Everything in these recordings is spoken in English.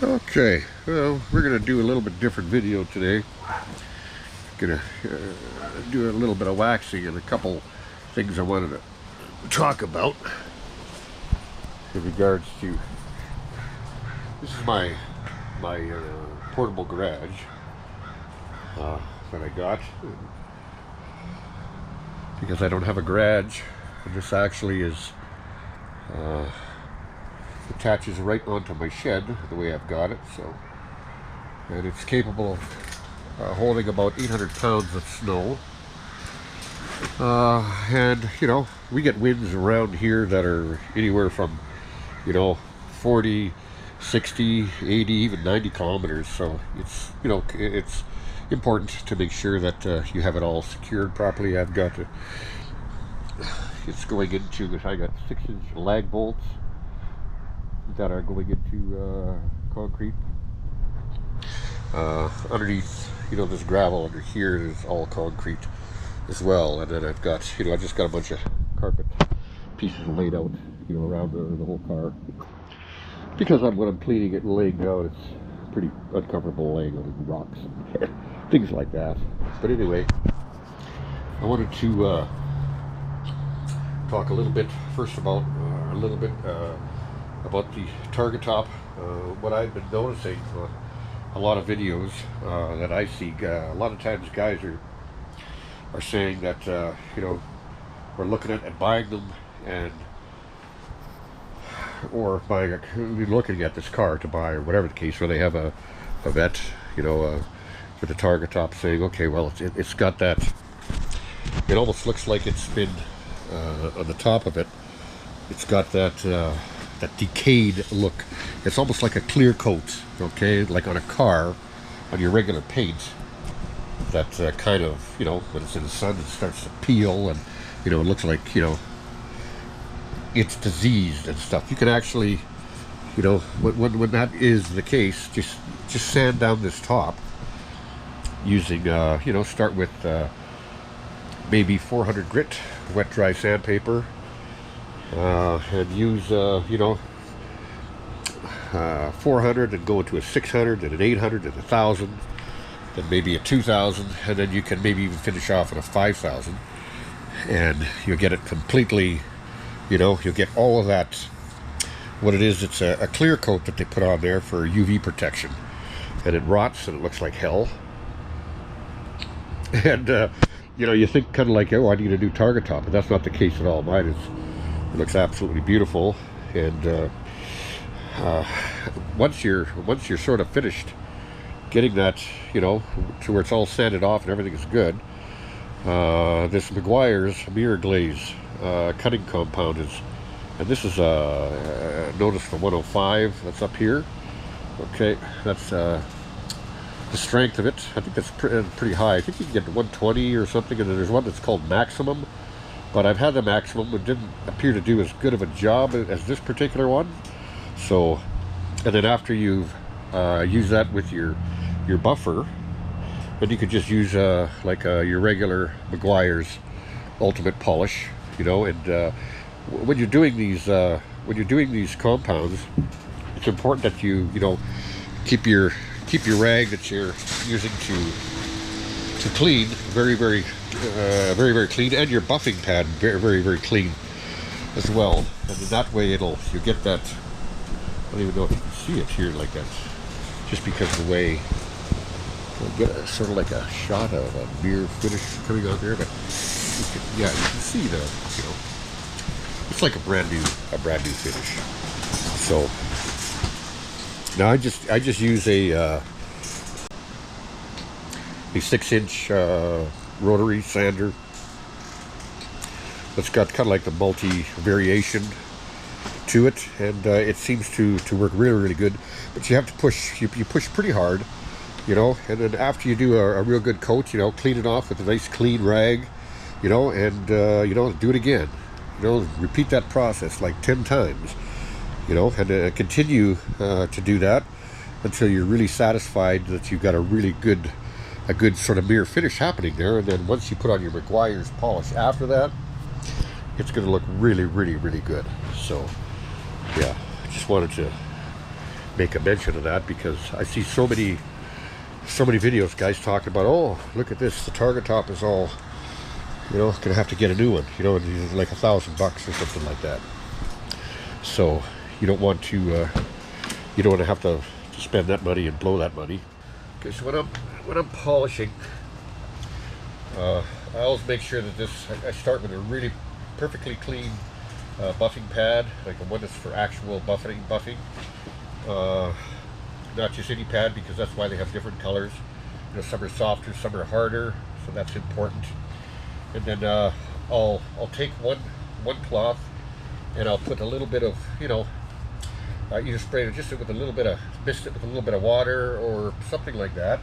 Okay, well, we're going to do a little bit different video today. Going to do a little bit of waxing and a couple things I wanted to talk about in regards to. This is my portable garage that I got because I don't have a garage. And this actually is attaches right onto my shed the way I've got it. So, and it's capable of holding about 800 pounds of snow. And you know, we get winds around here that are anywhere from 40, 60, 80, even 90 kilometers. So it's it's important to make sure that you have it all secured properly. I've got to. It's going into. I got 6-inch lag bolts that are going into concrete. Underneath, this gravel under here is all concrete as well. And then I've got, I just got a bunch of carpet pieces laid out, around the whole car. Because when I'm cleaning it and laying down, it's pretty uncomfortable laying on rocks and things like that. But anyway, I wanted to talk a little bit first about about the Targa top. What I've been noticing on a lot of videos that I see, a lot of times guys are saying that we're looking at buying them or looking at this car to buy or whatever the case, where they have a vet, with the Targa top, saying, okay, well, it's got that. It almost looks like it's been on the top of it. It's got that decayed look. It's almost like a clear coat, okay, like on a car, on your regular paint. That kind of, when it's in the sun, it starts to peel, and it looks like it's diseased and stuff. You can actually, when that is the case, just sand down this top using, start with maybe 400 grit wet dry sandpaper. And use 400 and go into a 600 and an 800 and 1,000, then maybe a 2,000, and then you can maybe even finish off at a 5,000, and you'll get it completely. You'll get all of that. What it is, it's a clear coat that they put on there for UV protection, and it rots and it looks like hell. And you think kind of like, oh, I need a new Targa top, but that's not the case at all. Mine is. It looks absolutely beautiful, and once you're sort of finished getting that, to where it's all sanded off and everything is good, this Meguiar's mirror glaze cutting compound is, and this is notice the 105 that's up here. Okay, that's the strength of it. I think that's pretty high. I think you can get to 120 or something, and then there's one that's called maximum. But I've had the maximum. It didn't appear to do as good of a job as this particular one. So, and then after you've used that with your buffer, then you could just use your regular Meguiar's Ultimate Polish, And when you're doing these compounds, it's important that you keep your rag that you're using to clean very, very very clean, and your buffing pad very, very, very clean as well. And in that way you get that. I don't even know if you can see it here like that, just because of the way you'll get sort of like a shot of a mirror finish coming on there. But you can see it's like a brand new finish. So now I just use a 6-inch rotary sander that's got kind of like the multi-variation to it, and it seems to work really, really good. But you have to push, you push pretty hard, and then after you do a real good coat, clean it off with a nice clean rag, and do it again, repeat that process like 10 times, and continue to do that until you're really satisfied that you've got a good sort of mirror finish happening there. And then once you put on your Meguiar's polish after that, it's going to look really, really, really good. So yeah, I just wanted to make a mention of that, because I see so many videos, guys talking about, oh, look at this, the Targa top is all, you know, gonna have to get a new one, you know, like $1,000 or something like that. So you don't want to have to spend that money and blow that money. Okay, so when I'm polishing, I always make sure that I start with a really perfectly clean buffing pad, like one that's for actual buffing. Not just any pad, because that's why they have different colors. You know, some are softer, some are harder, so that's important. And then I'll take one cloth, and I'll put a little bit of, you know, either spray it just with a little bit of, mist it with a little bit of water or something like that,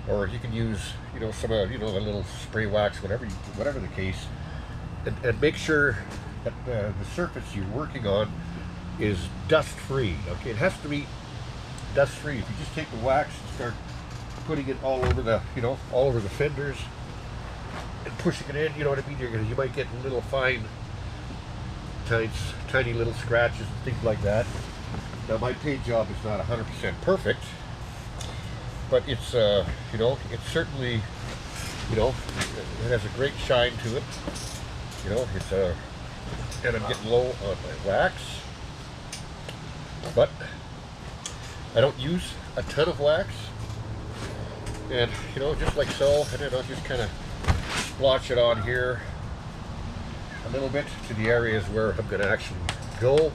or you can use, you know, some you know, a little spray wax, whatever the case, and make sure that the surface you're working on is dust free. Okay, it has to be dust free. If you just take the wax and start putting it all over the, you know, all over the fenders and pushing it in, you know what I mean, you might get little fine, tiny little scratches and things like that. Now, my paint job is not 100% perfect, but it's you know, it's certainly, you know, it has a great shine to it. You know, it's and I'm getting low on my wax, but I don't use a ton of wax, and, you know, just like so, and then I'll just kind of splotch it on here a little bit to the areas where I'm going to actually go,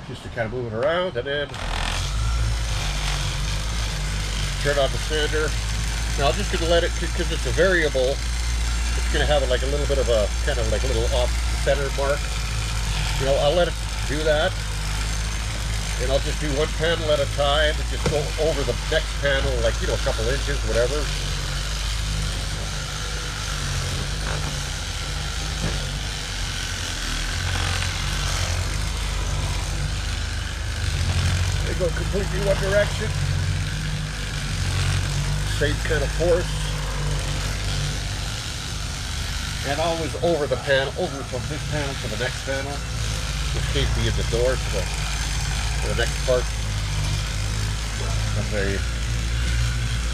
just to kind of move it around, and then turn on the sander. Now I'm just going to let it, because it's a variable, it's going to have like a little bit of a kind of like a little off-center mark. You know, I'll let it do that. And I'll just do one panel at a time and just go over the next panel, like, you know, a couple inches, whatever. They go completely one direction. Same kind of force. And always over the panel, over from this panel to the next panel. Just keep me in the door to the next part of the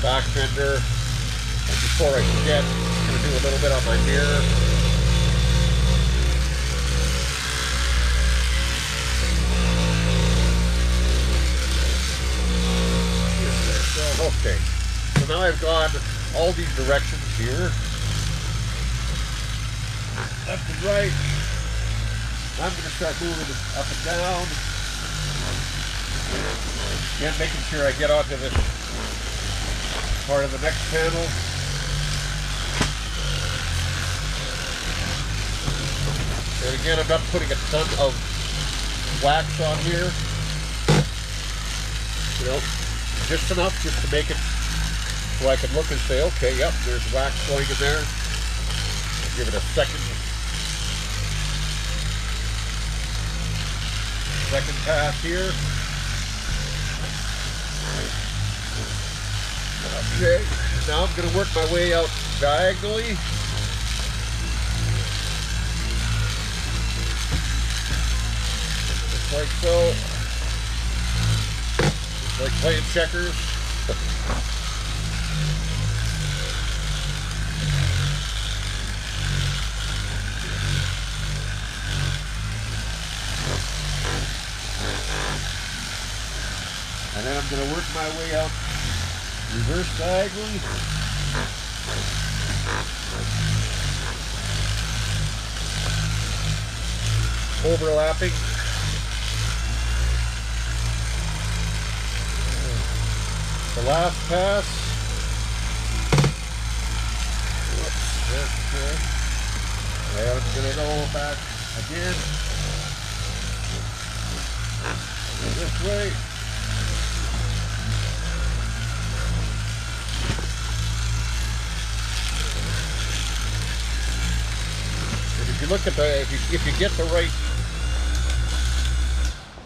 back fender. And before I forget, I'm going to do a little bit on my mirror. Okay, so now I've gone all these directions here, left and right. I'm going to start moving it up and down. Again, making sure I get onto this part of the next panel. And again, I'm not putting a ton of wax on here. You know, just enough just to make it so I can look and say, okay, yep, there's wax going in there. I'll give it a second pass here. Okay, now I'm going to work my way out diagonally. Just like so. Just like playing checkers. And then I'm going to work my way out reverse diagonally. Overlapping. The last pass. Whoops, that's good. And I'm going to go back again. This way. If you look at the, if you get the right,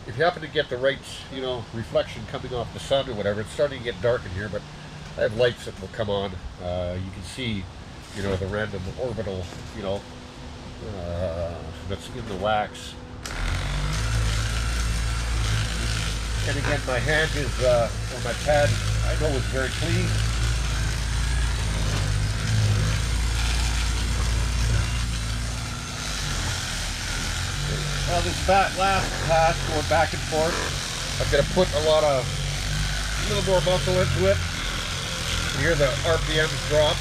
if you happen to get the right, you know, reflection coming off the sun or whatever, it's starting to get dark in here, but I have lights that will come on. You can see, you know, the random orbital, you know, that's in the wax. And again, my hand is, or my pad, I know is very clean. Now this last pass going back and forth, I'm going to put a little more muscle into it. You hear the RPMs drop.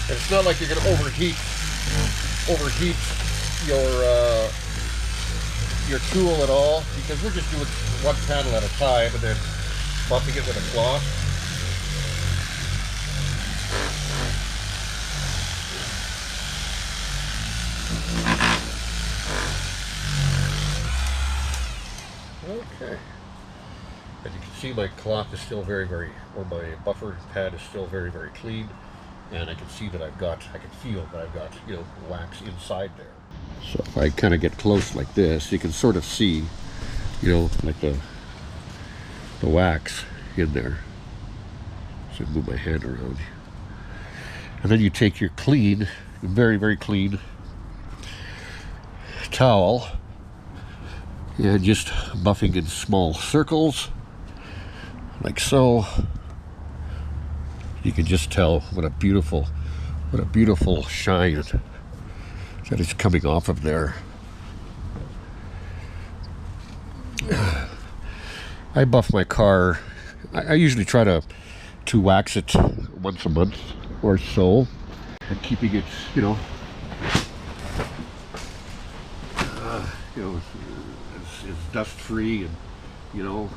And it's not like you're going to overheat your tool at all, because we're just doing one panel at a time and then buffing it with a cloth. Okay. As you can see, my cloth is still or my buffer pad is still very, very clean. And I can see that I can feel that I've got, wax inside there. So if I kind of get close like this, you can sort of see, like the wax in there. So move my hand around. And then you take your clean, very, very clean towel and just buffing in small circles, like so. You can just tell what a beautiful shine that is coming off of there. I buff my car. I usually try to wax it once a month or so, and keeping it, it's dust free and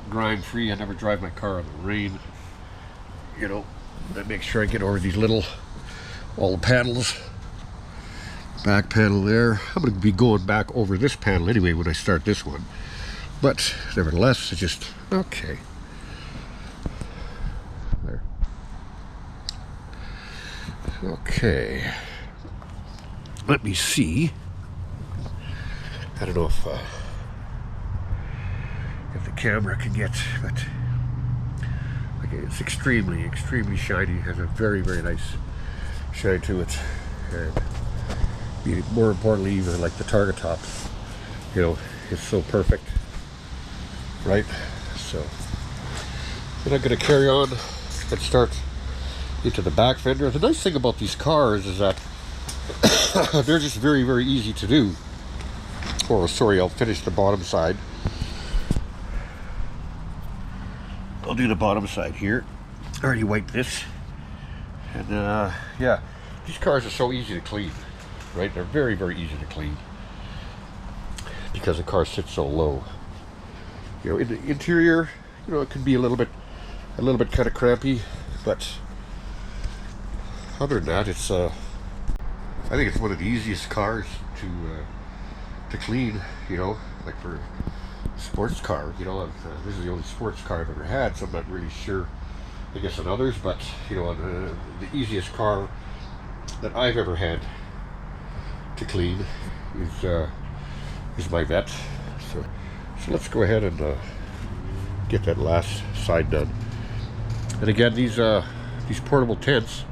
grime free. I never drive my car in the rain. I make sure I get over these all the panels. Back panel there. I'm going to be going back over this panel anyway when I start this one. But nevertheless, it's just okay. There. Okay. Let me see. I don't know if the camera can get, but it's extremely, extremely shiny. It has a very, very nice shine to it. And more importantly, even like the Targa tops, it's so perfect, right? So then I'm going to carry on and start into the back fender. The nice thing about these cars is that they're just very, very easy to do. Or sorry, I'll finish the bottom side. I'll do the bottom side here. I already wiped this. And yeah, these cars are so easy to clean, right? They're very, very easy to clean because the car sits so low. In the interior, it can be a little bit kind of crampy, but other than that, it's I think it's one of the easiest cars to clean, like for sports car, this is the only sports car I've ever had, so I'm not really sure, I guess, on others, but the easiest car that I've ever had to clean is my Vet. So let's go ahead and get that last side done. And again, these portable tents,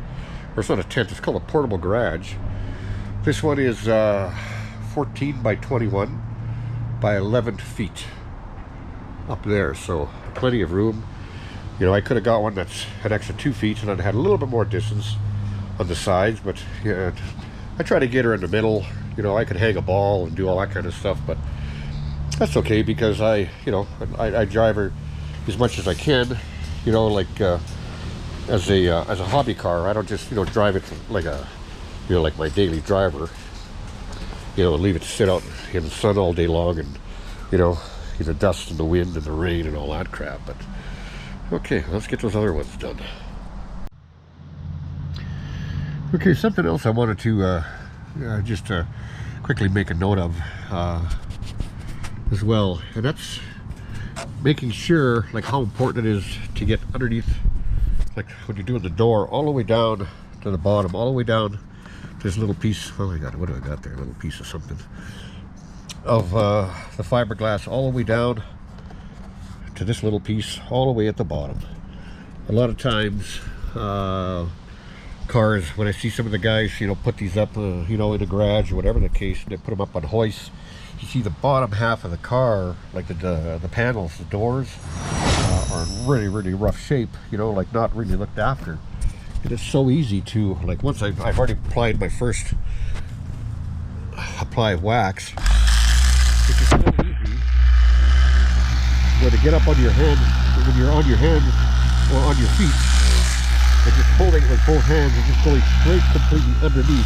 or it's not a tent, it's called a portable garage. This one is 14 by 21 by 11 feet up there, so plenty of room. I could have got one that's an extra 2 feet and I'd had a little bit more distance on the sides, but yeah, I try to get her in the middle. I could hang a ball and do all that kind of stuff, but that's okay because I drive her as much as I can, like as a hobby car. I don't just drive it like like my daily driver. Leave it to sit out in the sun all day long and the dust and the wind and the rain and all that crap. But okay, let's get those other ones done. Okay, something else I wanted to just quickly make a note of as well, and that's making sure like how important it is to get underneath, like when you're doing the door, all the way down to the bottom, all the way down to this little piece. Oh my God, what do I got there? A little piece of something of the fiberglass, all the way down to this little piece, all the way at the bottom. A lot of times cars, when I see some of the guys, you know, put these up, you know, in the garage or whatever the case, and they put them up on hoists. You see the bottom half of the car, like the panels, the doors, are in really, really rough shape, you know, like not really looked after. And it's so easy to, like, once I've already applied my first apply of wax, which is so easy. Where to get up on your hand, when you're on your hand or on your feet, and just holding it with both hands and just going straight completely underneath.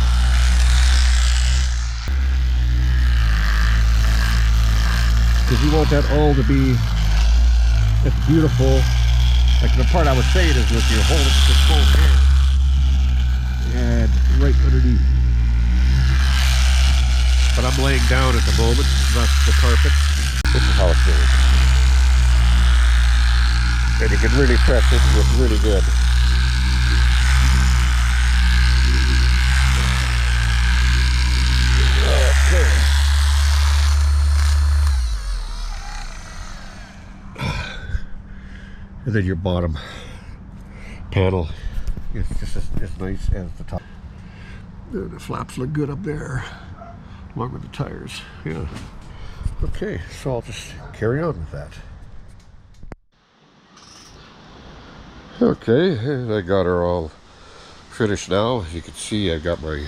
Because you want that all to be as beautiful. Like the part I was saying is with your holding it with both hands and right underneath. But I'm laying down at the moment, not the carpet. This is how it's doing. And you can really press into it really good. Okay. And then your bottom panel is just as nice as the top. The flaps look good up there, along with the tires. Yeah. Okay, so I'll just carry on with that. Okay, I got her all finished now. As you can see, I've got my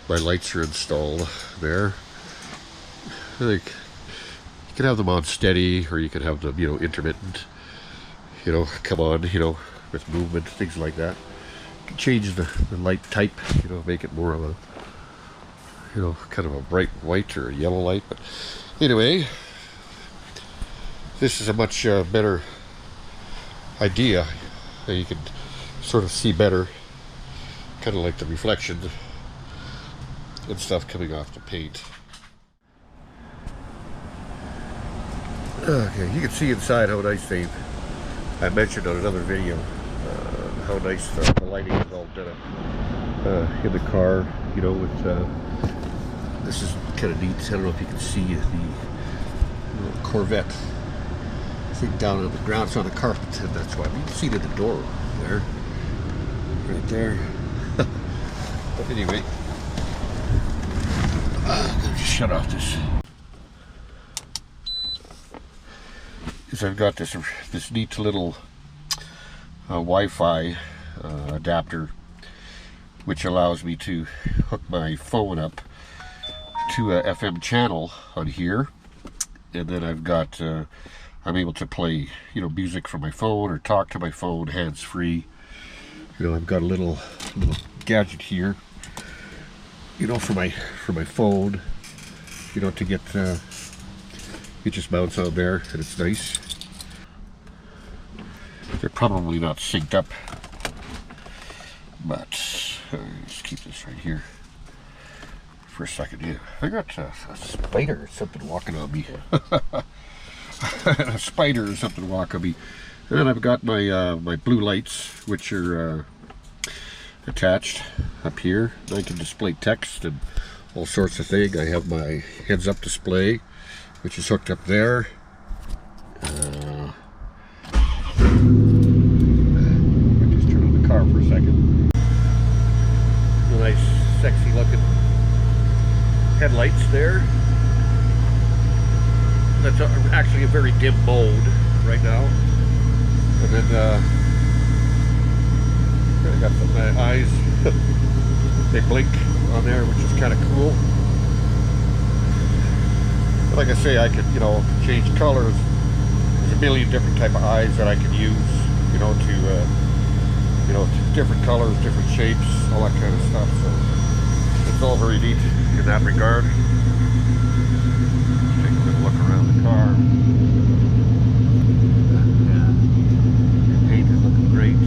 lights are installed there. Like, you can have them on steady, or you can have them, you know, intermittent. You know, come on, you know, with movement, things like that. You can change the light type, you know, make it more of a, you know, kind of a bright white or a yellow light. But anyway, this is a much better idea. You can sort of see better, kind of like the reflection and stuff coming off the paint. Okay, you can see inside how nice I mentioned on another video how nice the lighting is all done up in the car, you know, with this is kind of neat. I don't know if you can see the little Corvette thing down on the ground. It's on the carpet, and that's why you can see it at the door there, right there. But anyway, I'm gonna just shut off this. Is I've got this neat little Wi-Fi adapter, which allows me to hook my phone up to a FM channel on here, and then I've got I'm able to play, you know, music from my phone or talk to my phone hands-free. You know, I've got a little gadget here, you know, for my phone, you know, to get it just mounts on there, and it's nice. They're probably not synced up, but let's keep this right here for a second. Yeah, I got a spider or something walking on me. A spider or something walking on me. And then I've got my my blue lights, which are attached up here. I can display text and all sorts of things. I have my heads-up display, which is hooked up there. I'll just turn on the car for a second. Nice, sexy looking headlights there. That's actually a very dim mode right now. And then I got some eyes. They blink on there, which is kind of cool. But like I say, I could, you know, change colors. There's a million different type of eyes that I can use, you know, to different colors, different shapes, all that kind of stuff. So it's all very neat in that regard. Take a little look around the car. Yeah, the paint is looking great.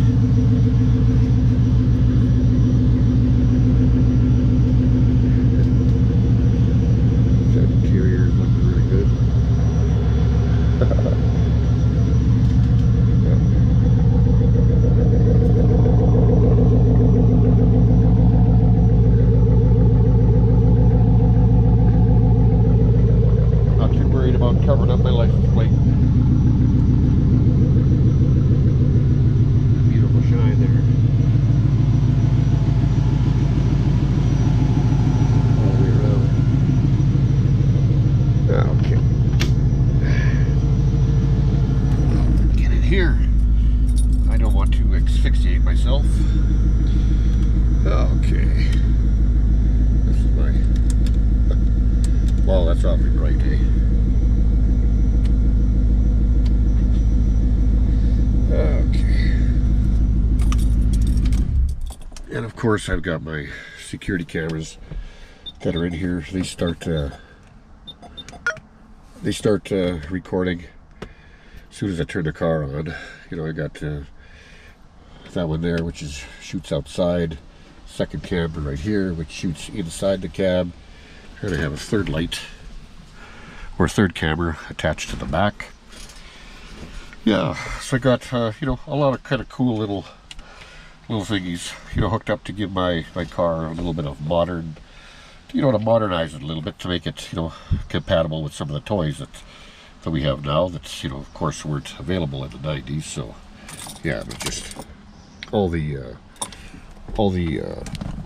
myself. Okay. This is my... Well, that's awfully bright, eh? Okay. And of course, I've got my security cameras that are in here. They start recording as soon as I turn the car on. You know, I got that one there, which is shoots outside. Second camera right here, which shoots inside the cab. And I have a third light or third camera attached to the back. Yeah, so I got you know, a lot of kind of cool little thingies, you know, hooked up to give my car a little bit of modern, you know, to modernize it a little bit, to make it, you know, compatible with some of the toys that we have now. That's, you know, of course, weren't available in the 90s. So yeah, but just all the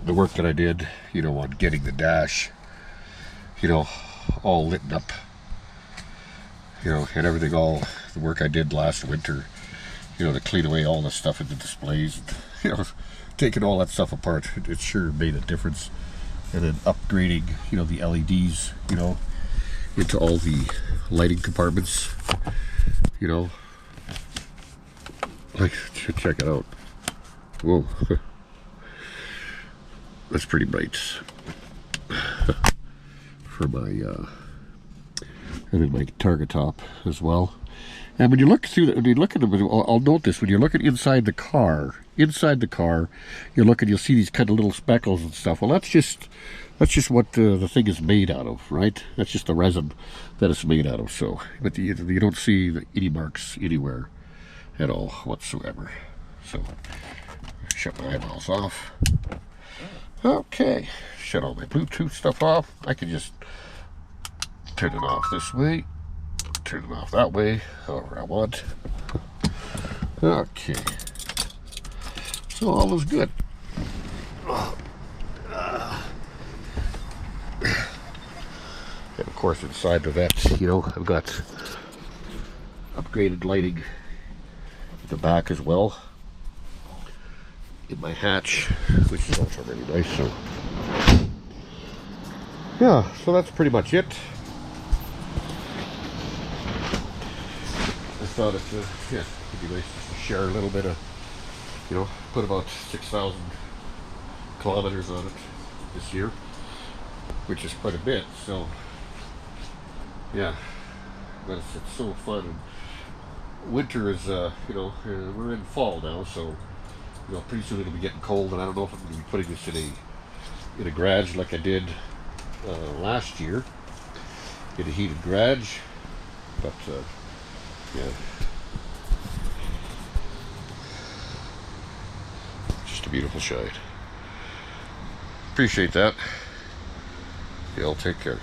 work that I did, you know, on getting the dash, you know, all lit up, you know, and everything, all the work I did last winter, you know, to clean away all the stuff in the displays, and, you know, taking all that stuff apart, it sure made a difference. And then upgrading, you know, the LEDs, you know, into all the lighting compartments, you know, like, check it out. Whoa. That's pretty bright. For my and then my Targa top as well. And when you look through when you look at them, I'll note this, when you're looking inside the car, you look and you'll see these kind of little speckles and stuff. Well, that's just what the thing is made out of, right? That's just the resin that it's made out of. So, but you don't see any marks anywhere at all whatsoever. So, shut my eyeballs off. Okay, shut all my Bluetooth stuff off. I can just turn it off this way, turn it off that way, however I want. Okay, so all is good. And of course, inside of that, you know, I've got upgraded lighting at the back as well, in my hatch, which is also really nice. So yeah, so that's pretty much it. I thought it yeah, it'd be nice just to share a little bit of, you know, put about 6,000 kilometers on it this year, which is quite a bit. So yeah, but it's so fun. And winter is you know, we're in fall now, so you know, pretty soon it'll be getting cold, and I don't know if I'm going to be putting this in a garage like I did last year, in a heated garage. But yeah, just a beautiful shide. Appreciate that. Y'all take care.